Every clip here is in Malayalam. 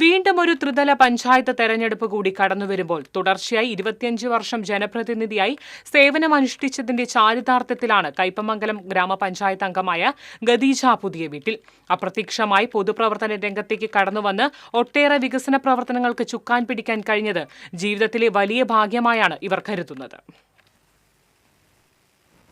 വീണ്ടും ഒരു ത്രിതല പഞ്ചായത്ത് തെരഞ്ഞെടുപ്പ് കൂടി കടന്നുവരുമ്പോൾ തുടർച്ചയായി 25 വർഷം ജനപ്രതിനിധിയായി സേവനമനുഷ്ഠിച്ചതിന്റെ ചാരിതാർത്ഥ്യത്തിലാണ് കയ്പമംഗലം ഗ്രാമപഞ്ചായത്ത് അംഗമായ ഖദീജ പുതിയ വീട്ടിൽ. അപ്രത്യക്ഷമായി പൊതുപ്രവർത്തന രംഗത്തേക്ക് കടന്നുവന്ന് ഒട്ടേറെ വികസന പ്രവർത്തനങ്ങൾക്ക് ചുക്കാൻ പിടിക്കാൻ കഴിഞ്ഞത് ജീവിതത്തിലെ വലിയ ഭാഗ്യമായാണ് ഇവർ കരുതുന്നത്.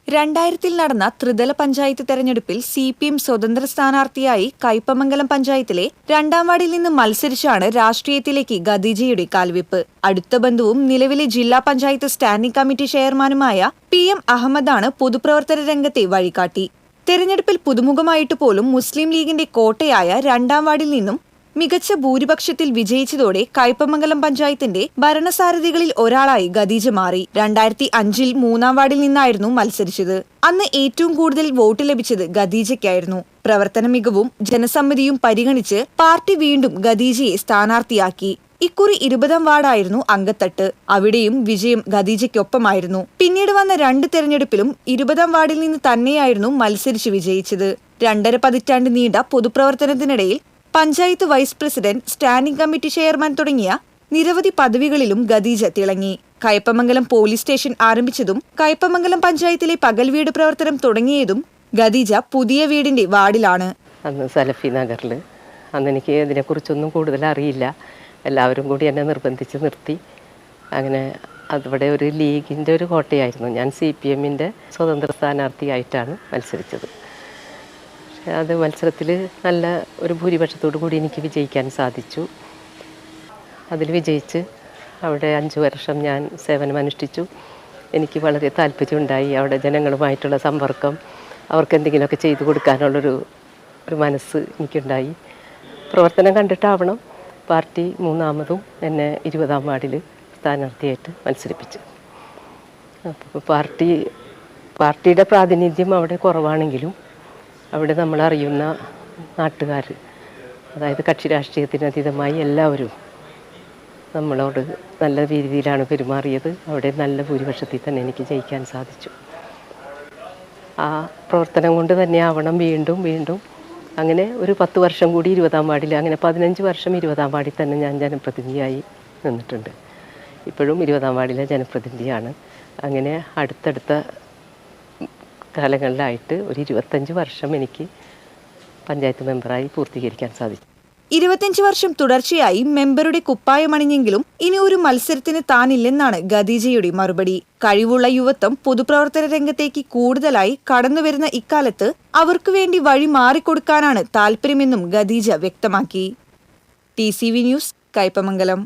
2000-ൽ നടന്ന ത്രിതല പഞ്ചായത്ത് തെരഞ്ഞെടുപ്പിൽ CPM സ്വതന്ത്ര സ്ഥാനാർത്ഥിയായി കയ്പമംഗലം പഞ്ചായത്തിലെ 2-ാം വാർഡിൽ നിന്ന് മത്സരിച്ചാണ് രാഷ്ട്രീയത്തിലേക്ക് ഖദീജയുടെ കാൽവെപ്പ്. അടുത്ത ബന്ധുവും നിലവിലെ ജില്ലാ പഞ്ചായത്ത് സ്റ്റാൻഡിംഗ് കമ്മിറ്റി ചെയർമാനുമായ PM അഹമ്മദാണ് പൊതുപ്രവർത്തന രംഗത്തെ വഴികാട്ടി. തെരഞ്ഞെടുപ്പിൽ പുതുമുഖമായിട്ട് പോലും മുസ്ലിം ലീഗിന്റെ കോട്ടയായ 2-ാം വാർഡിൽ നിന്നും മികച്ച ഭൂരിപക്ഷത്തിൽ വിജയിച്ചതോടെ കയ്പമംഗലം പഞ്ചായത്തിന്റെ ഭരണസാരഥികളിൽ ഒരാളായി ഖദീജ മാറി. 2005-ൽ 3-ാം വാർഡിൽ നിന്നായിരുന്നു മത്സരിച്ചത്. അന്ന് ഏറ്റവും കൂടുതൽ വോട്ട് ലഭിച്ചത് ഖദീജയ്ക്കായിരുന്നു. പ്രവർത്തന മികവും ജനസമ്മതിയും പരിഗണിച്ച് പാർട്ടി വീണ്ടും ഖദീജയെ സ്ഥാനാർത്ഥിയാക്കി. ഇക്കുറി 20-ാം വാർഡായിരുന്നു അങ്കത്തട്ട്. അവിടെയും വിജയം ഖദീജയ്ക്കൊപ്പമായിരുന്നു. പിന്നീട് വന്ന 2 തെരഞ്ഞെടുപ്പിലും 20-ാം വാർഡിൽ നിന്ന് തന്നെയായിരുന്നു മത്സരിച്ച് വിജയിച്ചത്. 2.5 പതിറ്റാണ്ട് നീണ്ട പൊതുപ്രവർത്തനത്തിനിടയിൽ panchayat vice president, standing committee chairman തുടങ്ങിയ നിരവധി പദവികളിലും ഖദീജ തിളങ്ങി. കയ്പമംഗലം പോലീസ് സ്റ്റേഷൻ ആരംഭിച്ചതും കയ്പമംഗലം പഞ്ചായത്തിലെ പകൽ വീട് പ്രവർത്തനം തുടങ്ങിയതും ഖദീജ പുതിയ വീടിന്റെ വാർഡിലാണ്. അന്ന് സലഫി നഗറിൽ എനിക്ക് ഇതിനെക്കുറിച്ചൊന്നും കൂടുതൽ അറിയില്ല. എല്ലാവരും കൂടി എന്നെ നിർബന്ധിച്ച് നിർത്തി. അങ്ങനെ അവിടെ ഒരു ലീഗിൻ്റെ ഒരു കോട്ടയായിരുന്നു. ഞാൻ CPMൻ്റെ സ്വതന്ത്ര സ്ഥാനാർത്ഥിയായിട്ടാണ് മത്സരിച്ചത്. അത് മത്സരത്തിൽ നല്ല ഒരു ഭൂരിപക്ഷത്തോടു കൂടി എനിക്ക് വിജയിക്കാൻ സാധിച്ചു. അതിൽ വിജയിച്ച് അവിടെ 5 വർഷം ഞാൻ സേവനമനുഷ്ഠിച്ചു. എനിക്ക് വളരെ താല്പര്യമുണ്ടായി. അവിടെ ജനങ്ങളുമായിട്ടുള്ള സമ്പർക്കം, അവർക്ക് എന്തെങ്കിലുമൊക്കെ ചെയ്തു കൊടുക്കാനുള്ളൊരു മനസ്സ് എനിക്കുണ്ടായി. പ്രവർത്തനം കണ്ടിട്ടാവണം പാർട്ടി 3-ാമതും എന്നെ 20-ാം വാർഡിൽ സ്ഥാനാർത്ഥിയായിട്ട് മത്സരിപ്പിച്ചു. അപ്പോൾ പാർട്ടിയുടെ പ്രാതിനിധ്യം അവിടെ കുറവാണെങ്കിലും അവിടെ നമ്മളറിയുന്ന നാട്ടുകാർ, അതായത് കക്ഷി രാഷ്ട്രീയത്തിനതീതമായി എല്ലാവരും നമ്മളോട് നല്ല രീതിയിലാണ് പെരുമാറിയത്. അവിടെ നല്ല ഭൂരിപക്ഷത്തിൽ തന്നെ എനിക്ക് ജയിക്കാൻ സാധിച്ചു. ആ പ്രവർത്തനം കൊണ്ട് തന്നെ ആവണം വീണ്ടും അങ്ങനെ ഒരു 10 വർഷം കൂടി 20-ാം വാർഡിൽ, അങ്ങനെ 15 വർഷം 20-ാം വാർഡിൽ തന്നെ ഞാൻ ജനപ്രതിനിധിയായി നിന്നിട്ടുണ്ട്. ഇപ്പോഴും 20-ാം വാർഡിലെ ജനപ്രതിനിധിയാണ്. അങ്ങനെ അടുത്തടുത്ത കാലങ്ങളിലായിട്ട് ഒരു 25 വർഷം എനിക്ക് പഞ്ചായത്ത് മെമ്പറായി പൂർത്തീകരിക്കാൻ സാധിച്ചു. 25 വർഷം തുടർച്ചയായി മെമ്പറുടെ കുപ്പായമണിഞ്ഞെങ്കിലും ഇനി ഒരു മത്സരത്തിന് താനില്ലെന്നാണ് ഖദീജയുടെ മറുപടി. കഴിവുള്ള യുവത്വം പൊതുപ്രവർത്തന രംഗത്തേക്ക് കൂടുതലായി കടന്നുവരുന്ന ഇക്കാലത്ത് അവർക്കു വേണ്ടി വഴി മാറിക്കൊടുക്കാനാണ് താൽപര്യമെന്നും ഖദീജ വ്യക്തമാക്കി. TCV news, Kaipamangalam.